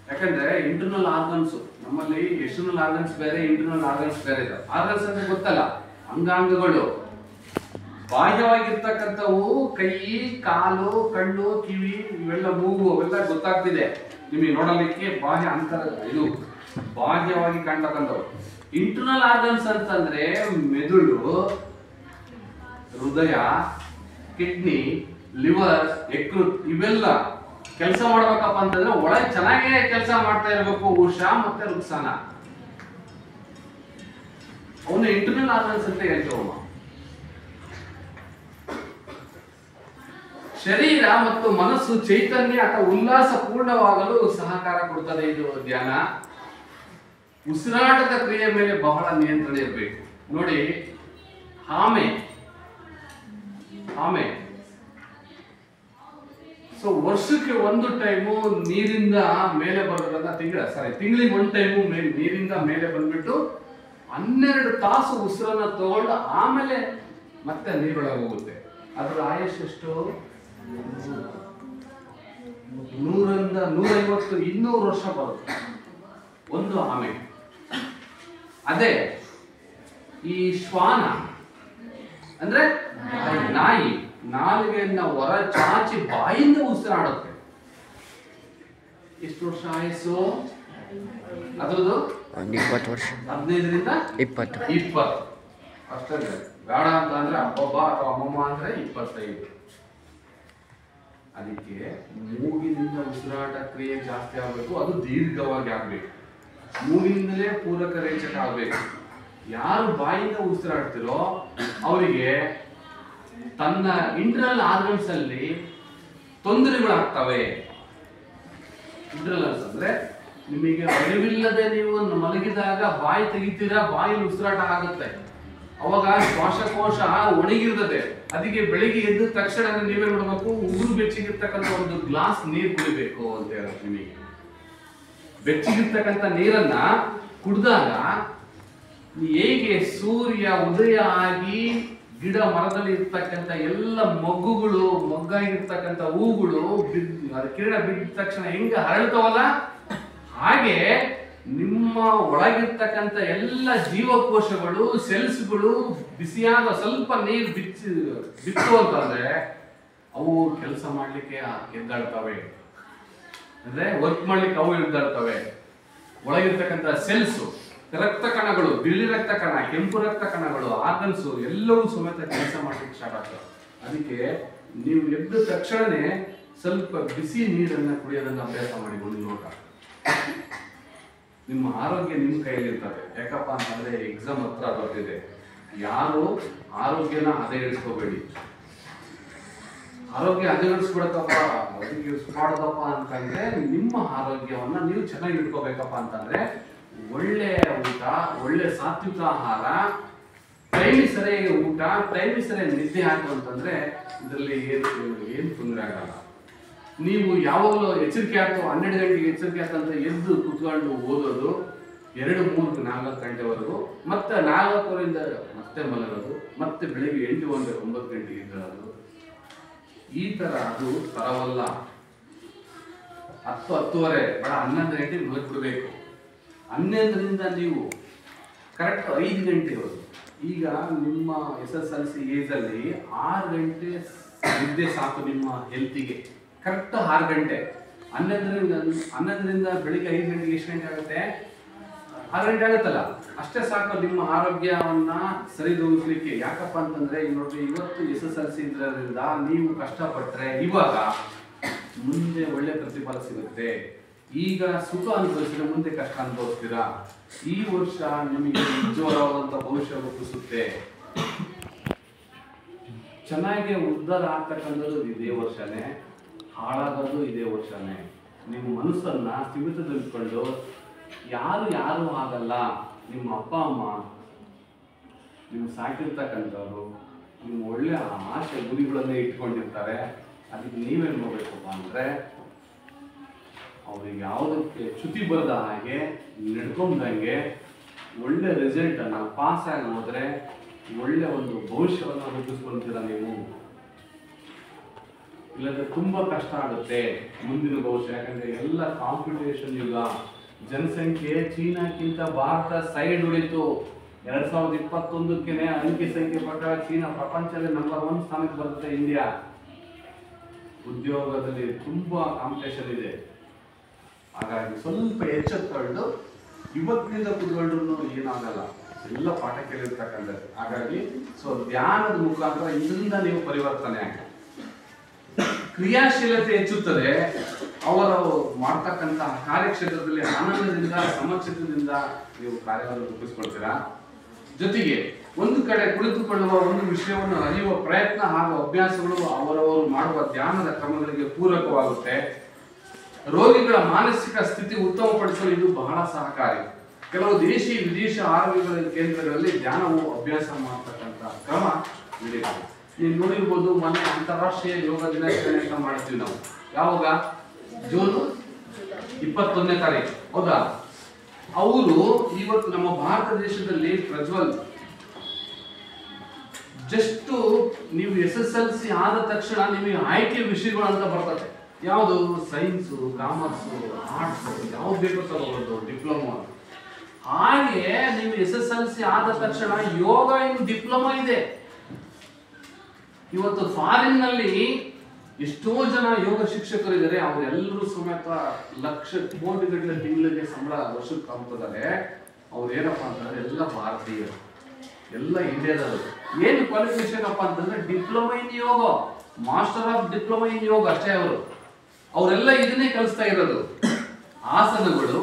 ಯಾಕಂದ್ರೆ ಇಂಟರ್ನಲ್ ಆರ್ಗನ್ಸ್, ನಮ್ಮಲ್ಲಿ ಎಕ್ಸ್ಟರ್ನಲ್ ಆರ್ಗನ್ಸ್ ಬೇರೆ, ಇಂಟರ್ನಲ್ ಆರ್ಗನ್ಸ್ ಬೇರೆ ಇದೆ. ಆರ್ಗನ್ಸ್ ಅಂದ್ರೆ ಗೊತ್ತಲ್ಲ, ಅಂಗಾಂಗಗಳು. ಬಾಹ್ಯವಾಗಿರ್ತಕ್ಕಂಥವು ಕೈ, ಕಾಲು, ಕಣ್ಣು, ಕಿವಿ, ಇವೆಲ್ಲ, ಮೂಗು, ಅವೆಲ್ಲ ಗೊತ್ತಾಗ್ತಿದೆ ನಿಮಗೆ ನೋಡಲಿಕ್ಕೆ. ಬಾಹ್ಯ ಅಂತರ, ಇದು ಬಾಹ್ಯವಾಗಿ ಕಾಣ್ತಕ್ಕಂಥವು. ಇಂಟರ್ನಲ್ ಆರ್ಗನ್ಸ್ ಅಂತಂದ್ರೆ ಮೆದುಳು, ಹೃದಯ, ಕಿಡ್ನಿ, ಲಿವರ್, ಯಕೃತ್, ಇವೆಲ್ಲ ಕೆಲಸ ಮಾಡ್ಬೇಕಪ್ಪ ಅಂತಂದ್ರೆ ಒಳಗೆ ಚೆನ್ನಾಗೇ ಕೆಲಸ ಮಾಡ್ತಾ ಇರಬೇಕು. ಉಷಾ ಮತ್ತೆ ರುಕ್ಸಾನ ಅವನು ಇಂಟರ್ನಲ್ ಆರ್ಗನ್ಸ್ ಅಂತ ಹೇಳ್ತೀವಮ್ಮ. ಶರೀರ ಮತ್ತು ಮನಸ್ಸು ಚೈತನ್ಯ ಅಥವಾ ಉಲ್ಲಾಸ ಪೂರ್ಣವಾಗಲು ಸಹಕಾರ ಕೊಡ್ತದೆ ಇದು ಧ್ಯಾನ. ಉಸಿರಾಟದ ಕ್ರಿಯೆ ಮೇಲೆ ಬಹಳ ನಿಯಂತ್ರಣ ಇರಬೇಕು. ನೋಡಿ, ಆಮೆ ಸೊ ವರ್ಷಕ್ಕೆ ಒಂದು ಟೈಮು ನೀರಿಂದ ಮೇಲೆ ಬರೋದ್ರಿಂದ ತಿಂಗಳಿಗೆ ಒಂದು ಟೈಮು ನೀರಿಂದ ಮೇಲೆ ಬಂದ್ಬಿಟ್ಟು 12 ತಾಸು ಉಸಿರನ್ನ ತಗೊಂಡು ಆಮೇಲೆ ಮತ್ತೆ ನೀರೊಳಗೆ ಹೋಗುತ್ತೆ. ಅದರ ಆಯುಷ್ ಎಷ್ಟು? 100ರಿಂದ 150, 200 ವರ್ಷ ಬರುತ್ತೆ ಒಂದು ಆಮೆ. ಅದೇ ಈ ಶ್ವಾನ ಅಂದ್ರೆ ನಾಯಿ ನಾಲಿಗೆಯನ್ನ ಹೊರ ಚಾಚಿ ಬಾಯಿಂದ ಉಸಿರಾಡುತ್ತೆ. ಎಷ್ಟು ವರ್ಷ ಆಯಸ್ಸು ಅದ್ರದ್ದು? 20 ವರ್ಷ. 15ರಿಂದ 20 ಅಷ್ಟೇ. ಬೇಡ ಅಂತ ಅಂದ್ರೆ ಅಬ್ಬಬ್ಬ ಅಥವಾ ಅಮ್ಮಮ್ಮ ಅಂದ್ರೆ 25. ಅದಕ್ಕೆ ಮೂಗಿನಿಂದ ಉಸಿರಾಟ ಕ್ರಿಯೆ ಜಾಸ್ತಿ ಆಗ್ಬೇಕು, ಅದು ದೀರ್ಘವಾಗಿ ಆಗ್ಬೇಕು. ಮೂಗಿನಿಂದಲೇ ಪೂರಕ ರೇಚಕ ಆಗ್ಬೇಕು. ಯಾರು ಬಾಯಿಂದ ಉಸಿರಾಡ್ತಿರೋ ಅವರಿಗೆ ತನ್ನ ಇಂಟರ್ನಲ್ ಆರ್ಗನ್ಸ್ ಅಲ್ಲಿ ತೊಂದರೆಗಳಾಗ್ತವೆ. ಇಂಟರ್ನಲ್ ಅಂದ್ರೆ ನಿಮಗೆ ಅರಿವಿಲ್ಲದೆ ನೀವು ಮಲಗಿದಾಗ ಬಾಯಿ ತೆಗಿತೀರಾ, ಬಾಯಲ್ಲಿ ಉಸಿರಾಟ ಆಗುತ್ತೆ. ಅವಾಗ ಶ್ವಾಸಕೋಶ ಒಣಗಿರ್ತದೆ. ಅದಕ್ಕೆ ಬೆಳಿಗ್ಗೆ ಎದ್ದ ತಕ್ಷಣ ನೀವೇ ನೋಡ್ಬೇಕು, ಉಗುರು ಬೆಚ್ಚಗಿರ್ತಕ್ಕಂಥ ಒಂದು ಗ್ಲಾಸ್ ನೀರು ಕುಡಿಬೇಕು ಅಂತ ಹೇಳುತ್ತೆ. ನಿಮಗೆ ಬೆಚ್ಚಗಿರ್ತಕ್ಕಂಥ ನೀರನ್ನ ಕುಡಿದಾಗ ಹೇಗೆ ಸೂರ್ಯ ಉದಯ ಆಗಿ ಗಿಡ ಮರದಲ್ಲಿ ಇರ್ತಕ್ಕಂಥ ಎಲ್ಲ ಮೊಗ್ಗಾಗಿರ್ತಕ್ಕಂಥ ಹೂಗಳು ಕಿರಣ ಬಿದ್ದ ತಕ್ಷಣ ಹೆಂಗ ಹರಳ್ತಾವಲ್ಲ, ಹಾಗೆ ನಿಮ್ಮ ಒಳಗಿರ್ತಕ್ಕಂಥ ಎಲ್ಲ ಜೀವಕೋಶಗಳು, ಸೆಲ್ಸ್ಗಳು ಬಿಸಿಯಾದ ಸ್ವಲ್ಪ ನೀರು ಬಿತ್ತು ಅಂತಂದ್ರೆ ಅವು ಕೆಲಸ ಮಾಡ್ಲಿಕ್ಕೆ ಎದ್ದಾಡ್ತವೆ. ಅಂದ್ರೆ ವರ್ಕ್ ಮಾಡ್ಲಿಕ್ಕೆ ಅವು ಎದ್ದಾಡ್ತವೆ. ಒಳಗಿರ್ತಕ್ಕಂಥ ಸೆಲ್ಸ್, ರಕ್ತ ಕಣಗಳು, ಬಿಳಿ ರಕ್ತ ಕಣ, ಕೆಂಪು ರಕ್ತ ಕಣಗಳು, ಆರ್ಗನ್ಸ್ ಎಲ್ಲವೂ ಸಮೇತ ಕೆಲಸ ಮಾಡ್ಲಿಕ್ಕೆ ಸ್ಟಾರ್ಟ್ ಆಗ್ತವೆ. ಅದಕ್ಕೆ ನೀವು ಎದ್ದ ತಕ್ಷಣನೇ ಸ್ವಲ್ಪ ಬಿಸಿ ನೀರನ್ನ ಕುಡಿಯೋದನ್ನ ಅಭ್ಯಾಸ ಮಾಡಿ ಒಂದು ಲೋಟ. ನಿಮ್ಮ ಆರೋಗ್ಯ ನಿಮ್ಮ ಕೈಯಲ್ಲಿರ್ತದೆ. ಯಾಕಪ್ಪ ಅಂತಂದ್ರೆ ಎಕ್ಸಾಮ್ ಹತ್ರ ಬರ್ತಿದೆ. ಯಾರು ಆರೋಗ್ಯನ ಹದಗೆಡಿಸ್ಕೋಬೇಡಿ. ಆರೋಗ್ಯ ಹದಗೆಡಿಸ್ಬಿಡತ್ತಪ್ಪ, ಮಾಡೋದಪ್ಪ ಅಂತಂದ್ರೆ ನಿಮ್ಮ ಆರೋಗ್ಯವನ್ನ ನೀವು ಚೆನ್ನಾಗಿ ಇಟ್ಕೋಬೇಕಪ್ಪ ಅಂತಂದ್ರೆ ಒಳ್ಳೆ ಊಟ, ಒಳ್ಳೆ ಸಾತ್ವಿಕ ಆಹಾರ, ಟೈಮ್ ಸರಿಯಾಗಿ ಊಟ, ಟೈಮ್ ಸರಿಯಾಗಿ ನಿದ್ದೆ ಹಾಕು ಅಂತಂದ್ರೆ ಇದರಲ್ಲಿ ಏನು ತೊಂದರೆ ಆಗಲ್ಲ. ನೀವು ಯಾವಾಗಲೂ ಎಚ್ಚರಿಕೆ ಆಗ್ತೋ 12 ಗಂಟೆಗೆ ಎಚ್ಚರಿಕೆ ಆಗ್ತಂತ ಎದ್ದು ಕುತ್ಕೊಂಡು ಓದೋದು 2, 3, 4 ಗಂಟೆವರೆಗೂ, ಮತ್ತೆ 4 ಮತ್ತೆ ಮಲಗೋದು, ಮತ್ತೆ ಬೆಳಿಗ್ಗೆ 8, 9 ಗಂಟೆಗೆ ಎದ್ದೇಳೋದು, ಈ ತರ ಅದು ತರವಲ್ಲ. 10, 10:30 ಬೇಡ 11 ಗಂಟೆಗೆ ಮಲಗಿಬಿಡ್ಬೇಕು. 11ರಿಂದ ನೀವು ಕರೆಕ್ಟ್ 5 ಗಂಟೆವರೆಗೂ. ಈಗ ನಿಮ್ಮ SSLC ಏಜಲ್ಲಿ 6 ಗಂಟೆ ನಿದ್ದೆ ಸಾಕು ನಿಮ್ಮ ಹೆಲ್ತಿಗೆ. ಕರೆಕ್ಟ್ 6 ಗಂಟೆ. 11ರಿಂದ ಬೆಳಿಗ್ಗೆ 5 ಗಂಟೆಗೆ ಎಷ್ಟು ಗಂಟೆ ಆಗುತ್ತೆ? 6 ಗಂಟೆ ಆಗುತ್ತಲ್ಲ, ಅಷ್ಟೇ ಸಾಕು ನಿಮ್ಮ ಆರೋಗ್ಯವನ್ನ ಸರಿದೂಗಿಸ್ಲಿಕ್ಕೆ. ಯಾಕಪ್ಪ ಅಂತಂದ್ರೆ ನೋಡ್ರಿ, ಇವತ್ತು SSLC ಇದ್ರಿಂದ ನೀವು ಕಷ್ಟಪಟ್ಟರೆ ಇವಾಗ ಮುಂದೆ ಒಳ್ಳೆ ಪ್ರತಿಫಲ ಸಿಗುತ್ತೆ. ಈಗ ಸುಖ ಅನುಭವಿಸಿದ್ರೆ ಮುಂದೆ ಕಷ್ಟ ಅನುಭವಿಸ್ತೀರಾ. ಈ ವರ್ಷ ನಿಮಗೆ ನಿಜವಾದಂತ ಭವಿಷ್ಯ ರೂಪಿಸುತ್ತೆ. ಚೆನ್ನಾಗಿ ಉದ್ಧಾರ ಆಗ್ತಕ್ಕಂಥದ್ದು ಇದೇ ವರ್ಷನೇ, ಹಾಳಾಗೋದು ಇದೇ ವರ್ಷನೇ. ನಿಮ್ಮ ಮನಸ್ಸನ್ನ ಸ್ಥಿಮಿತದಲ್ಲಿಟ್ಕೊಂಡು ಯಾರು ಆಗಲ್ಲ. ನಿಮ್ಮ ಅಪ್ಪ ಅಮ್ಮ, ನೀವು ಸಾಕಿರ್ತಕ್ಕಂಥವ್ರು, ನಿಮ್ಮ ಒಳ್ಳೆ ಆಸೆ ಗುರಿಗಳನ್ನೇ ಇಟ್ಕೊಂಡಿರ್ತಾರೆ. ಅದಕ್ಕೆ ನೀವೇನು ಮಾಡಬೇಕಪ್ಪ ಅಂದ್ರೆ ಅವ್ರಿಗೆ ಯಾವುದಕ್ಕೆ ಚ್ಯುತಿ ಬರದ ಹಾಗೆ ನಡ್ಕೊಂಡಂಗೆ ಒಳ್ಳೆ ರಿಸಲ್ಟ್ ಅನ್ನ ಪಾಸ್ ಆಗಿ ಹೋದ್ರೆ ಒಳ್ಳೆ ಒಂದು ಭವಿಷ್ಯವನ್ನು ರೂಪಿಸ್ಕೊಳ್ತೀರ ನೀವು. ಇಲ್ಲಾಂದ್ರೆ ತುಂಬಾ ಕಷ್ಟ ಆಗುತ್ತೆ ಮುಂದಿನ ಭವಿಷ್ಯ. ಯಾಕಂದ್ರೆ ಎಲ್ಲ ಕಾಂಪಿಟೇಷನ್ ಯುಗ. ಜನಸಂಖ್ಯೆ ಚೀನಾಕ್ಕಿಂತ ಭಾರತ ಸೈಡ್ ಉಳಿತು. 2021 ಅಂಕಿ ಸಂಖ್ಯೆ ಪ್ರಕಾರ ಚೀನಾ ಪ್ರಪಂಚದಲ್ಲಿ ನಂಬರ್ 1 ಸ್ಥಾನಕ್ಕೆ ಬರುತ್ತೆ. ಇಂಡಿಯಾ ಉದ್ಯೋಗದಲ್ಲಿ ತುಂಬಾ ಕಾಂಪಿಟೇಷನ್ ಇದೆ. ಹಾಗಾಗಿ ಸ್ವಲ್ಪ ಎಚ್ಚೆತ್ತುಕೊಂಡು ಇವತ್ತಿನಿಂದ ಕುತ್ಕೊಂಡ್ರು ಏನಾಗಲ್ಲ, ಎಲ್ಲ ಪಾಠ ಕೇಳಿರ್ತಕ್ಕಂಥದ್ದು. ಹಾಗಾಗಿ ಧ್ಯಾನದ ಮುಖಾಂತರ ಇದರಿಂದ ನೀವು ಪರಿವರ್ತನೆ ಆಗಿ ಕ್ರಿಯಾಶೀಲತೆ ಹೆಚ್ಚುತ್ತದೆ. ಅವರು ಮಾಡ್ತಕ್ಕಂತಹ ಕಾರ್ಯಕ್ಷೇತ್ರದಲ್ಲಿ ಆನಂದದಿಂದ ಸಮಚಿತ್ತದಿಂದ ನೀವು ಕಾರ್ಯವನ್ನು ರೂಪಿಸ್ಕೊಳ್ತೀರಾ. ಜೊತೆಗೆ ಒಂದು ಕಡೆ ಕುಳಿತುಕೊಳ್ಳುವ ಒಂದು ವಿಷಯವನ್ನು ಅರಿಯುವ ಪ್ರಯತ್ನ ಹಾಗೂ ಅಭ್ಯಾಸಗಳು ಅವರವರು ಮಾಡುವ ಧ್ಯಾನದ ಕ್ರಮಗಳಿಗೆ ಪೂರಕವಾಗುತ್ತೆ. ರೋಗಿಗಳ ಮಾನಸಿಕ ಸ್ಥಿತಿ ಉತ್ತಮಪಡಿಸಲು ಇದು ಬಹಳ ಸಹಕಾರಿ. ಕೆಲವು ದೇಶಿ ವಿದೇಶಿ ಆರೋಗ್ಯ ಕೇಂದ್ರಗಳಲ್ಲಿ ಧ್ಯಾನವು ಅಭ್ಯಾಸ ಮಾಡತಕ್ಕಂಥ ಕ್ರಮ ನಡೆಯುತ್ತೆ. ನೀವು ನೋಡಿರ್ಬೋದು, ಮೊನ್ನೆ ಅಂತಾರಾಷ್ಟ್ರೀಯ ಯೋಗ ದಿನಾಚರಣೆ ಅಂತ ಮಾಡ್ತೀವಿ ನಾವು. ಯಾವಾಗ? ಜೂನ್ 21ನೇ ತಾರೀಕು, ಹೌದಾ? ಅವರು ಇವತ್ತು ನಮ್ಮ ಭಾರತ ದೇಶದಲ್ಲಿ ಪ್ರಜ್ವಲ್ ಜಸ್ಟ್ ನೀವು SSLC ಆದ ತಕ್ಷಣ ನಿಮಗೆ ಆಯ್ಕೆ ವಿಷಯಗಳು ಅಂತ ಬರ್ತದೆ. ಯಾವುದು? ಸೈನ್ಸು, ಕಾಮರ್ಸು, ಆರ್ಟ್ಸ್, ಯಾವ್ದು ಬೇಕು ತಗೋಬಹುದು, ಡಿಪ್ಲೊಮಾ. ಹಾಗೆ ನೀವು SSLC ಆದ ತಕ್ಷಣ ಯೋಗ ಇನ್ ಡಿಪ್ಲೊಮಾ ಇದೆ. ಇವತ್ತು ಫಾರಿನ್ ನಲ್ಲಿ ಎಷ್ಟೋ ಜನ ಯೋಗ ಶಿಕ್ಷಕರು ಇದ್ದಾರೆ. ಅವರೆಲ್ಲರೂ ಸಮೇತ ಲಕ್ಷ ಕೋಟಿ ಗಟ್ಟಲೆ ತಿಂಗಳಿಗೆ ಸಂಬಳ ವರ್ಷಕ್ಕೆ ಕಾಣ್ತಿದ್ದಾರೆ. ಅವ್ರು ಏನಪ್ಪ ಅಂತಂದ್ರೆ ಎಲ್ಲ ಭಾರತೀಯರು, ಎಲ್ಲ ಇಂಡಿಯಾದವರು. ಏನು ಕ್ವಾಲಿಫಿಕೇಶನ್ ಅಪ್ಪ ಅಂತಂದ್ರೆ diploma in yoga, master of diploma in yoga ಅಷ್ಟೇ. ಅವರೆಲ್ಲ ಇದನ್ನೇ ಕಲಿಸ್ತಾ ಇರೋದು. ಆಸನಗಳು,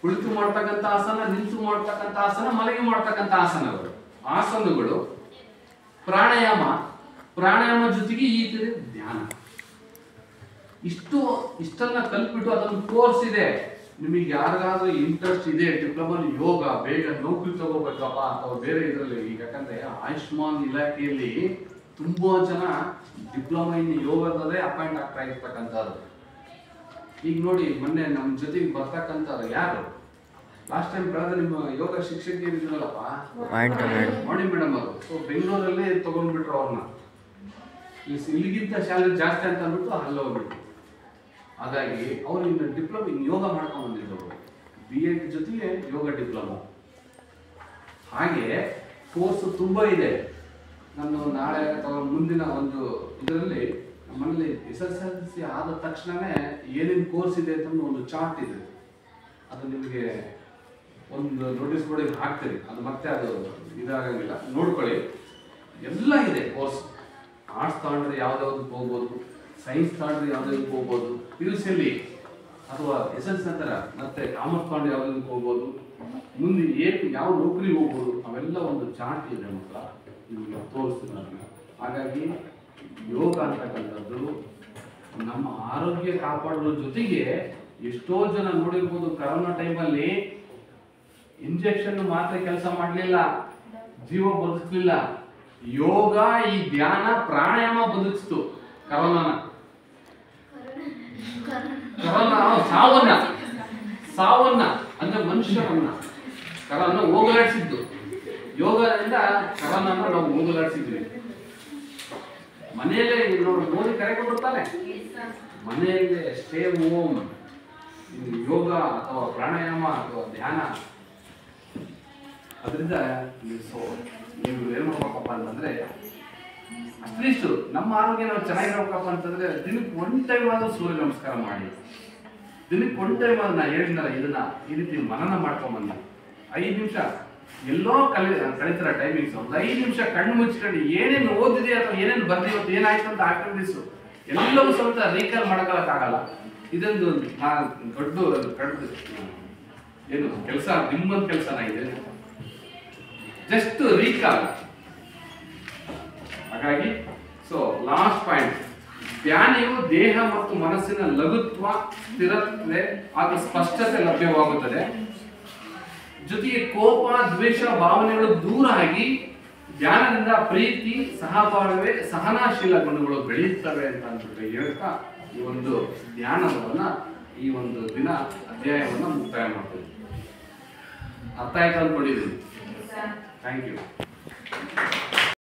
ಕುಳಿತು ಮಾಡ್ತಕ್ಕಂಥ ಆಸನ, ನಿಂತು ಮಾಡ್ತಕ್ಕಂಥ ಆಸನ, ಮಲಗಿ ಮಾಡ್ತಕ್ಕಂಥ ಆಸನಗಳು, ಪ್ರಾಣಾಯಾಮ ಜೊತೆಗೆ ಈ ತರ ಧ್ಯಾನ. ಇಷ್ಟನ್ನ ಕಲ್ಪಿಟ್ಟು ಅದೊಂದು ಕೋರ್ಸ್ ಇದೆ. ನಿಮಗೆ ಯಾರಿಗಾದ್ರೂ ಇಂಟ್ರೆಸ್ಟ್ ಇದೆ ಡಿಪ್ಲೊಮಾ ಯೋಗ, ಬೇಗ ನೌಕರಿ ತಗೋಬೇಕಪ್ಪ ಅಥವಾ ಬೇರೆ ಇದರಲ್ಲಿ, ಈಗ ಯಾಕಂದ್ರೆ ಆಯುಷ್ಮಾನ್ ಇಲಾಖೆಯಲ್ಲಿ ತುಂಬಾ ಜನ ಡಿಪ್ಲೊಮಾ ಇನ್ ಯೋಗದಲ್ಲೇ ಅಪಾಯಿಂಟ್ ಆಗ್ತಾ ಇರ್ತಕ್ಕಂಥದ್ದು. ಈಗ ನೋಡಿ, ಮೊನ್ನೆ ನಮ್ಮ ಜೊತೆಗೆ ಬರ್ತಕ್ಕಂಥವ್ರು ಯಾರು? ಲಾಸ್ಟ್ ಟೈಮ್ ಕಳೆದ ನಿಮ್ಮ ಯೋಗ ಶಿಕ್ಷಕಿಯರಿದ್ರಲ್ಲಪ್ಪ, ಮಾಡಿ ಮೇಡಮ್ ಅವರು. ಬೆಂಗಳೂರಲ್ಲಿ ತಗೊಂಡ್ಬಿಟ್ರು ಅವ್ರನ್ನ. ಇಲ್ಲಿಗಿಂತ ಸ್ಯಾಲರಿ ಜಾಸ್ತಿ ಅಂತ ಅಂದ್ಬಿಟ್ಟು ಅಲ್ಲಿ ಹೋಗ್ಬಿಟ್ಟು. ಹಾಗಾಗಿ ಅವ್ರು ಇನ್ನು ಡಿಪ್ಲೊಮಾ ಇನ್ ಯೋಗ ಮಾಡ್ಕೊಂಡು ಬಂದಿದ್ರು. BEd ಜೊತೆಗೆ ಯೋಗ ಡಿಪ್ಲೊಮಾ. ಹಾಗೆ ಕೋರ್ಸ್ ತುಂಬಾ ಇದೆ. ನಾನು ನಾಳೆ ಅಥವಾ ಮುಂದಿನ ಒಂದು ಇದರಲ್ಲಿ ನಮ್ಮಲ್ಲಿ SSLC ಆದ ತಕ್ಷಣನೇ ಏನೇನು ಕೋರ್ಸ್ ಇದೆ ಅಂತ ಒಂದು ಚಾರ್ಟ್ ಇದೆ. ಅದು ನಿಮಗೆ ಒಂದು ನೋಟಿಸ್ ಬೋರ್ಡಿಗೆ ಹಾಕ್ತೀರಿ. ಅದು ಮತ್ತೆ ಅದು ಇದಾಗಂಗಿಲ್ಲ, ನೋಡ್ಕೊಳ್ಳಿ. ಎಲ್ಲ ಇದೆ ಕೋರ್ಸ್. ಆರ್ಟ್ಸ್ ತಗೊಂಡ್ರೆ ಯಾವ್ದಾವ್ದಕ್ಕೆ ಹೋಗ್ಬೋದು, ಸೈನ್ಸ್ ತಗೊಂಡ್ರೆ ಯಾವ್ದಾವ್ದಕ್ಕೆ ಹೋಗ್ಬೋದು, PUC ಅಥವಾ SS ನಂತರ ಮತ್ತೆ ಕಾಮರ್ಸ್ ತಗೊಂಡು ಯಾವ್ದಕ್ಕೆ ಹೋಗ್ಬೋದು, ಮುಂದೆ ಯಾವ ನೌಕರಿ ಹೋಗ್ಬೋದು, ಅವೆಲ್ಲ ಒಂದು ಚಾರ್ಟ್ ಇದೆ ಮಕ್ಕಳ, ನಿಮಗೆ ತೋರಿಸ್ತೀನಿ ಅದನ್ನ. ಹಾಗಾಗಿ ಯೋಗ ಅಂತಕ್ಕಂಥದ್ದು ನಮ್ಮ ಆರೋಗ್ಯ ಕಾಪಾಡೋದ್ರ ಜೊತೆಗೆ ಎಷ್ಟೋ ಜನ ನೋಡಿರ್ಬೋದು ಕರೋನಾ ಟೈಮಲ್ಲಿ ಇಂಜೆಕ್ಷನ್ ಮಾತ್ರ ಕೆಲಸ ಮಾಡಲಿಲ್ಲ, ಜೀವ ಬದುಕಲಿಲ್ಲ. ಯೋಗ, ಈ ಧ್ಯಾನ, ಪ್ರಾಣಾಯಾಮ ಬದುಕಿಸ್ತು ಕರೋನಾ ಸಾವನ್ನ ಅಂದ್ರೆ ಮನುಷ್ಯರನ್ನ ಕರೋನಾ ಹೋಗಲಾಡಿಸಿದ್ದು. ಯೋಗದಿಂದ ಕರೋನಾ ನಾವು ಹೋಗಲಾಡಿಸಿದ್ವಿ. ಮನೆಯಲ್ಲೇ ನೋಡಿ ಮೋದಿ ಕರೆ ಕೊಟ್ಟಿರ್ತಾನೆ, ಮನೆಯಲ್ಲೇ ಸ್ಟೇ ಹೋಮ್, ಯೋಗ ಅಥವಾ ಪ್ರಾಣಾಯಾಮ ಅಥವಾ ಧ್ಯಾನ. ಅದರಿಂದ ನೀವು ಏನು ಮಾಡ್ಬೇಕಪ್ಪ ಅಂತಂದ್ರೆ ಅಟ್ಲೀಸ್ಟ್ ನಮ್ಮ ಆರೋಗ್ಯ ನಾವು ಚೆನ್ನಾಗಿರ್ಬೇಕಪ್ಪ ಅಂತಂದ್ರೆ ದಿನಕ್ಕೆ 1 ಟೈಮ್ ಆದ್ರೂ ಸೂರ್ಯ ನಮಸ್ಕಾರ ಮಾಡಿ. ದಿನಕ್ಕೆ 1 ಟೈಮ್ ಆದ್ರೂ ನಾ ಹೇಳಿದ್ನಲ್ಲ ಇದನ್ನ ಈ ರೀತಿ ಮನನ ಮಾಡ್ಕೊಂಬಂದ 5 ನಿಮಿಷ ಎಲ್ಲೋ ಕಳಿತಾರ ಟೈಮಿಂಗ್ಸ್. ಒಂದು 5 ನಿಮಿಷ ಕಣ್ಣು ಮುಚ್ಕೊಂಡು ಏನೇನು ಓದಿದೆ ಅಥವಾ ಏನೇನು ಬರ್ದಿವತ್ತು ಏನಾಯ್ತು ಅಂತ ಆಕ್ಟಿವಿಟೀಸು ಎಲ್ಲವೂ ಸ್ವಲ್ಪ ರೀಕಾಲ್ ಮಾಡಕ್ಕಾಗಲ್ಲ. ಇದೊಂದು ದೊಡ್ಡ ಏನು ಕೆಲಸ, ನಿಮ್ಮೊಂದು ಕೆಲಸನ ಇದೆ, ಜಸ್ಟ್ ರೀಕಾಲ್. ಹಾಗಾಗಿ ಲಾಸ್ಟ್ ಪಾಯಿಂಟ್, ಧ್ಯಾನಿಯು ದೇಹ ಮತ್ತು ಮನಸ್ಸಿನ ಲಘುತ್ವ, ಸ್ಥಿರತೆ ಹಾಗೂ ಸ್ಪಷ್ಟತೆ ಲಭ್ಯವಾಗುತ್ತದೆ. ಜೊತೆಗೆ ಕೋಪ, ದ್ವೇಷ ಭಾವನೆಗಳು ದೂರ ಆಗಿ ಧ್ಯಾನದಿಂದ ಪ್ರೀತಿ, ಸಹಬಾಳ್ವೆ, ಸಹನಾಶೀಲ ಗುಣಗಳು ಬೆಳೆಯುತ್ತವೆ ಅಂತ ಅಂದ್ಬಿಟ್ಟು ಹೇಳ್ತಾ ಈ ಒಂದು ಧ್ಯಾನವನ್ನ ಈ ಒಂದು ದಿನ ಅಧ್ಯಾಯವನ್ನ ಮುಕ್ತಾಯ ಮಾಡ್ತೀವಿ. ಅರ್ಥ ಆಯ್ತು ಅಂದ್ಕೊಂಡಿದ್ದೀನಿ. Thank you.